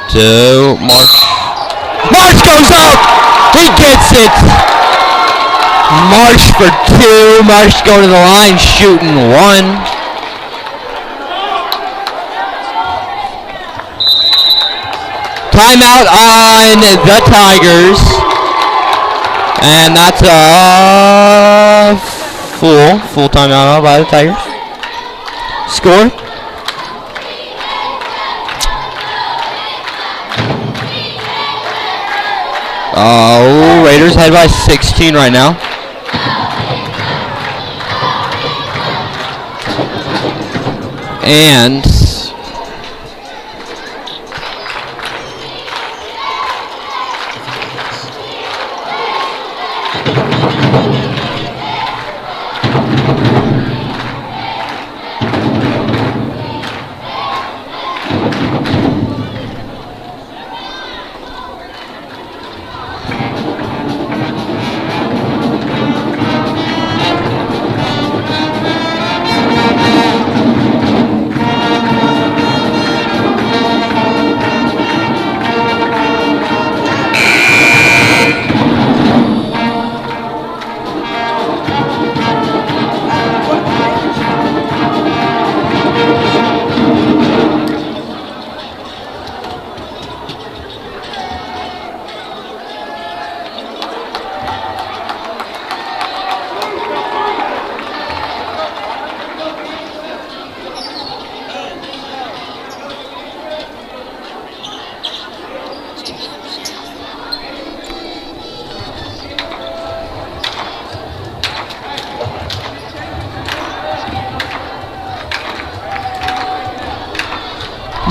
To Marsh. Marsh goes up! He gets it! Marsh for 2. Marsh going to the line, shooting 1. Timeout on the Tigers. And that's a full timeout by the Tigers. Score. Oh, Raiders head by 16 right now. And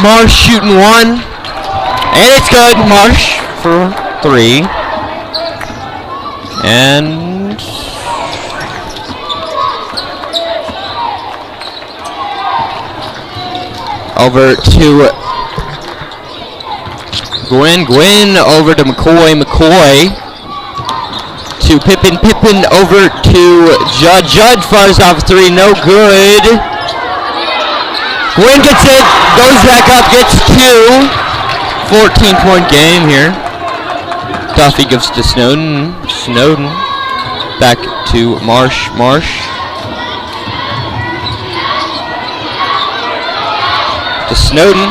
Marsh shooting one. And it's good. Marsh for 3. And over to Gwyn. Gwyn over to McCoy. McCoy to Pippin. Pippin over to Judd. Judd fires off 3. No good. Gwyn gets it. Goes back up. Gets 2. 14-point game here. Duffy gives to Snowden. Snowden back to Marsh. Marsh to Snowden.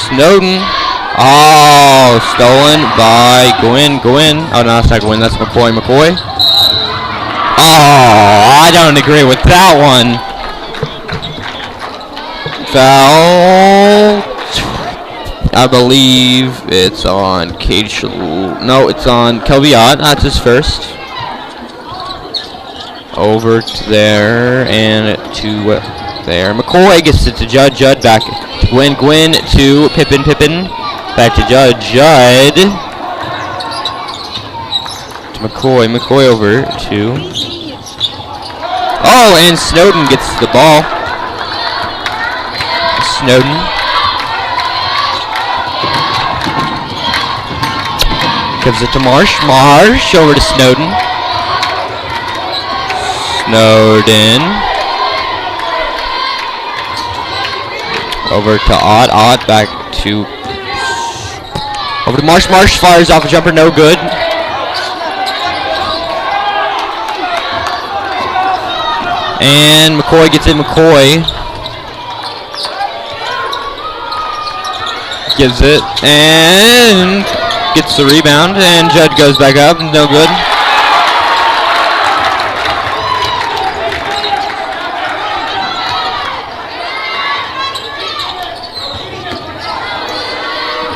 Snowden. Oh, stolen by Gwyn. Gwyn. Oh, no, that's not Gwyn. That's McCoy. McCoy. Oh, I don't agree with that one. Foul. I believe it's on Cage. No, it's on Kelviot. That's his first. Over to there and to there. McCoy gets it to Judd. Judd back to Gwyn. Gwyn to Pippin. Pippin back to Judd. Judd to McCoy. McCoy over to. Oh, and Snowden gets the ball. Snowden. Gives it to Marsh. Marsh over to Snowden. Snowden. Over to Ott. Ott back to. Over to Marsh. Marsh fires off a jumper. No good. And McCoy gets it. McCoy gives it and gets the rebound, and Judd goes back up. No good.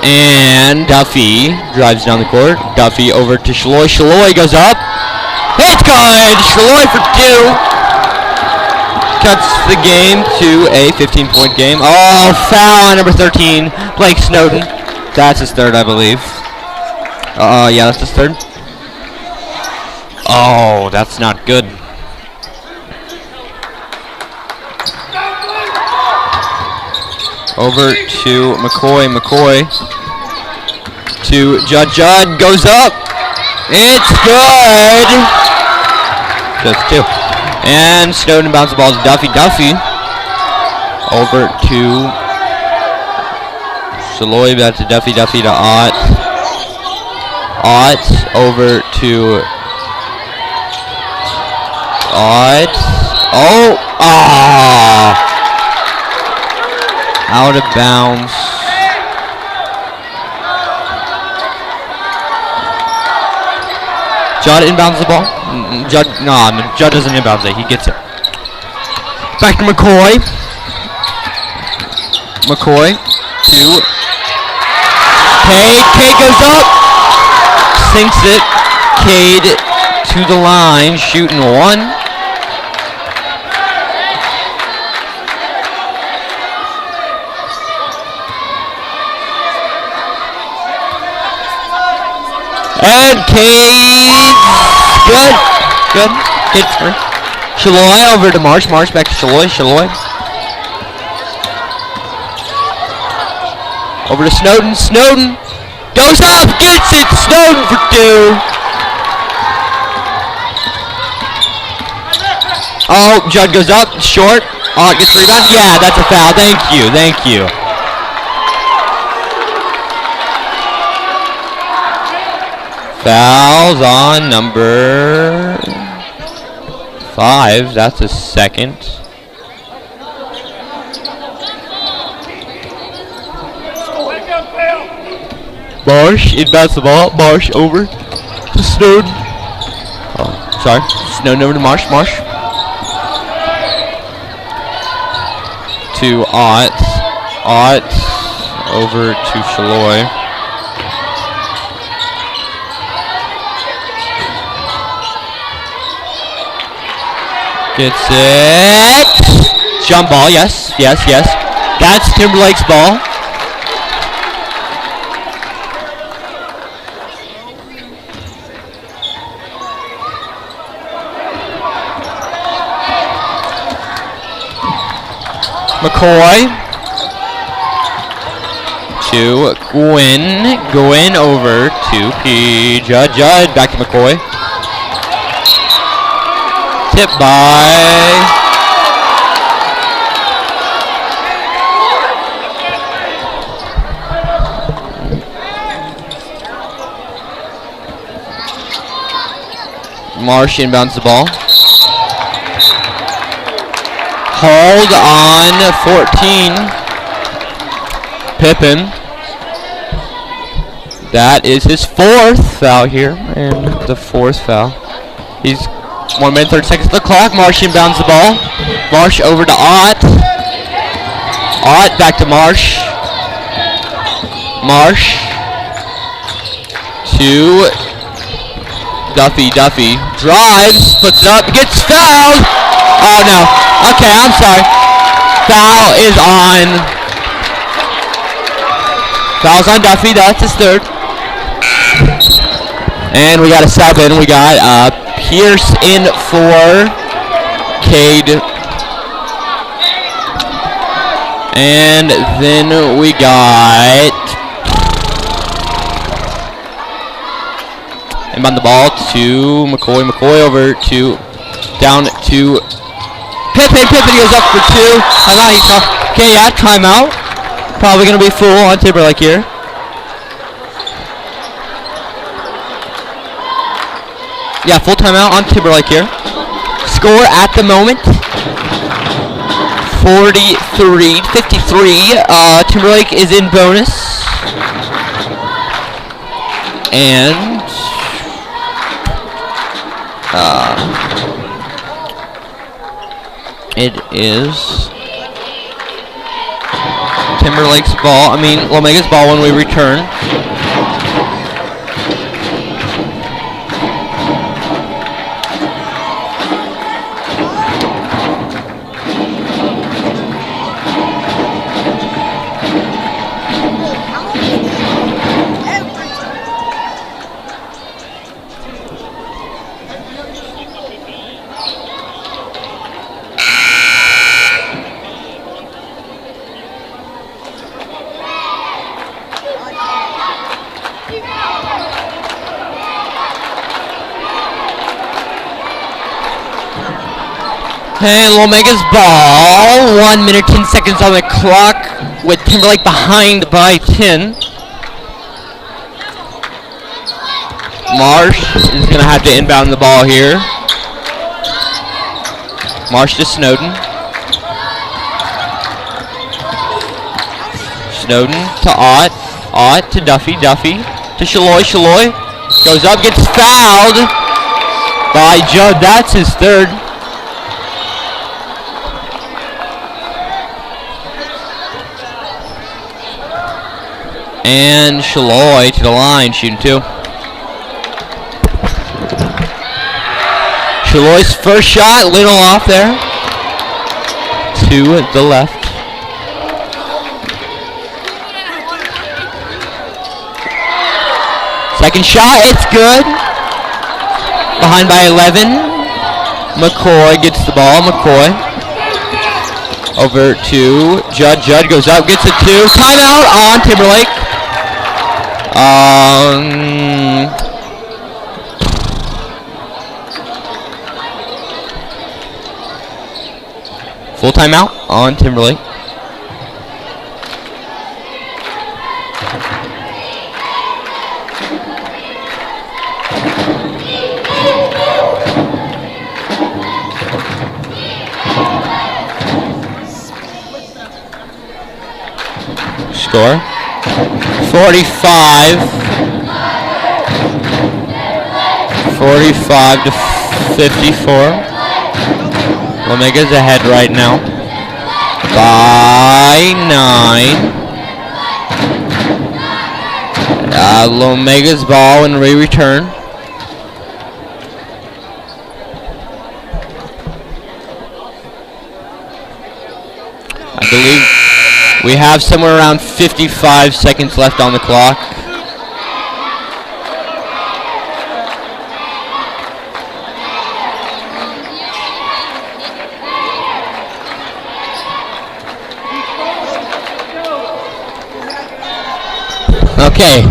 And Duffy drives down the court. Duffy over to Shaloy. Shaloy goes up. It's good! Shaloy for 2. Cuts the game to a 15-point game. Oh, foul on number 13, Blake Snowden. That's his third, I believe. Yeah, that's his third. Oh, that's not good. Over to McCoy. McCoy to Judd. Judd goes up. It's good. Just 2. And Snowden bounces the ball to Duffy. Duffy over to Shaloy. Back to Duffy. Duffy to Ott. Ott over to Ott. Oh! Ah! Out of bounds. Judd inbounds the ball. Judd doesn't inbounds it. He gets it. Back to McCoy. McCoy to Cade. Cade goes up. Sinks it. Cade to the line. Shooting 1. And Cade, good. Cade's free. Shaloy over to Marsh. Marsh back to Shaloy. Shaloy over to Snowden. Snowden goes up, gets it. Snowden for 2. Oh, Judd goes up, short. Oh, gets rebound. Yeah, that's a foul. Thank you. Fouls on number 5. That's a second. Marsh inbounds the ball. Marsh over to Snowden. Oh, sorry. Snowden over to Marsh. Marsh to Ott. Ott over to Shaloy. Gets it. Jump ball, yes. That's Timberlake's ball. McCoy to Gwynn. Gwynn over to P. Judd. Judd back to McCoy. Tip by Marsh. Inbounds the ball. Hold on 14. Pippen. That is his fourth foul here, and the fourth foul. He's 1 minute 30 seconds to the clock. Marsh inbounds the ball. Marsh over to Ott. Ott back to Marsh. Marsh to Duffy. Duffy drives, puts it up, gets fouled. Oh no. Okay, I'm sorry. Foul's on Duffy. That's his third. And we got a sub in. We got Pierce in for Cade. And then we got inbound the ball to McCoy. McCoy over to down to Pippen. Pippen goes up for two. I thought he saw. Okay, yeah, timeout. Probably gonna be full on Timberlake here. Yeah, full timeout on Timberlake here. Score at the moment 43-53. Timberlake is in bonus. And it is Timberlake's ball. Lomega's ball when we return. And Lomega's ball, 1 minute 10 seconds on the clock with Timberlake behind by 10. Marsh is going to have to inbound the ball here. Marsh to Snowden. Snowden to Ott. Ott to Duffy. Duffy to Shalloy. Shalloy goes up, gets fouled by Judd. That's his third. And Shalloy to the line, shooting two. Shalloy's first shot, little off there. To the left. Second shot, it's good. Behind by 11. McCoy gets the ball. McCoy. Over to Judd. Judd goes up, gets a two. Timeout on Timberlake. Full timeout on Timberlake. Score 45 to 54. Lomega's ahead right now by 9. Lomega's ball when we return. I believe We have somewhere around 55 seconds left on the clock. Okay.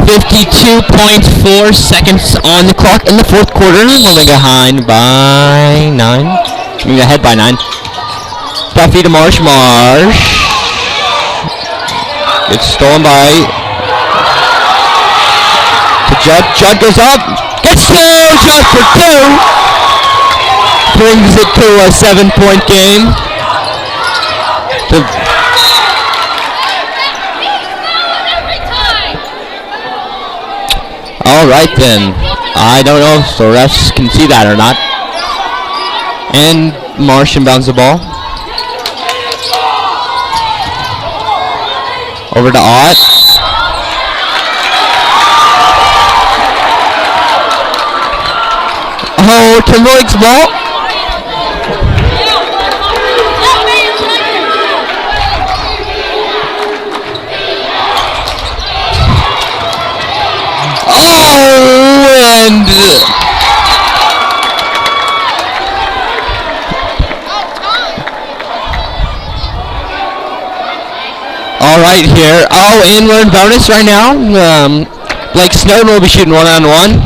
52.4 seconds on the clock in the fourth quarter. Lomega behind by 9. I mean, ahead by 9. Duffy to Marsh. It's stolen by to Judd. Judd goes up. Gets two. Shot for 2. Brings it to a 7-point game. All right then. I don't know if the refs can see that or not. And Marsh inbounds the ball. Over to Ott. Oh, Timberlake's ball. And all right here. Oh, and we're in bonus right now. Blake Snowden will be shooting 1-on-1.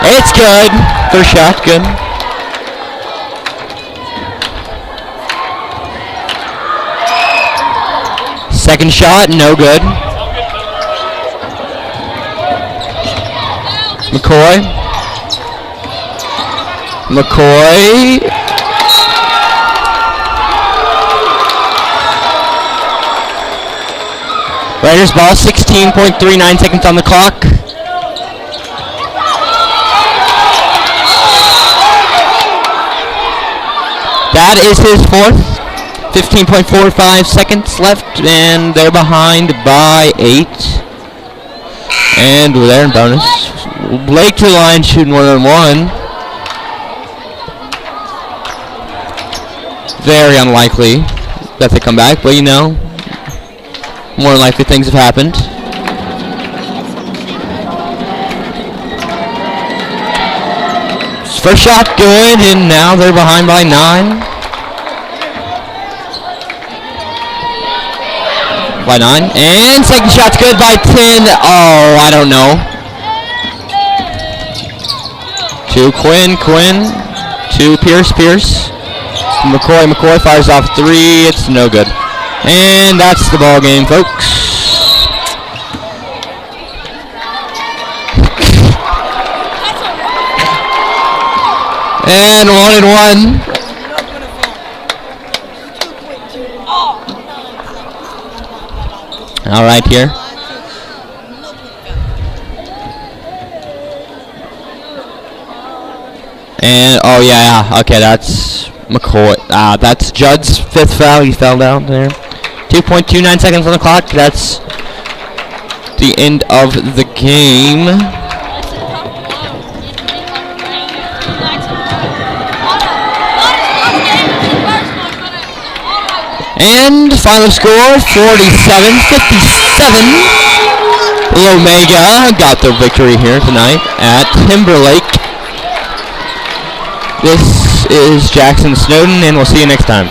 It's good. First shot, good. Second shot, no good. McCoy. Raiders ball, 16.39 seconds on the clock. That is his fourth. 15.45 seconds left, and they're behind by 8. And they're in bonus. Blake to the line shooting 1-on-1. Very unlikely that they come back, but you know, more likely things have happened. First shot good, and now they're behind by 9. By 9, and second shot's good by 10. Oh, I don't know. To Quinn, to Pierce. McCoy fires off 3. It's no good. And that's the ball game, folks. And 1-1. All right here. And oh yeah, okay, that's McCoy. That's Judd's 5th foul. He fell down there. 2.29 seconds on the clock. That's the end of the game. And final score, 47-57. Lomega got their victory here tonight at Timberlake. This is Jackson Snowden, and we'll see you next time.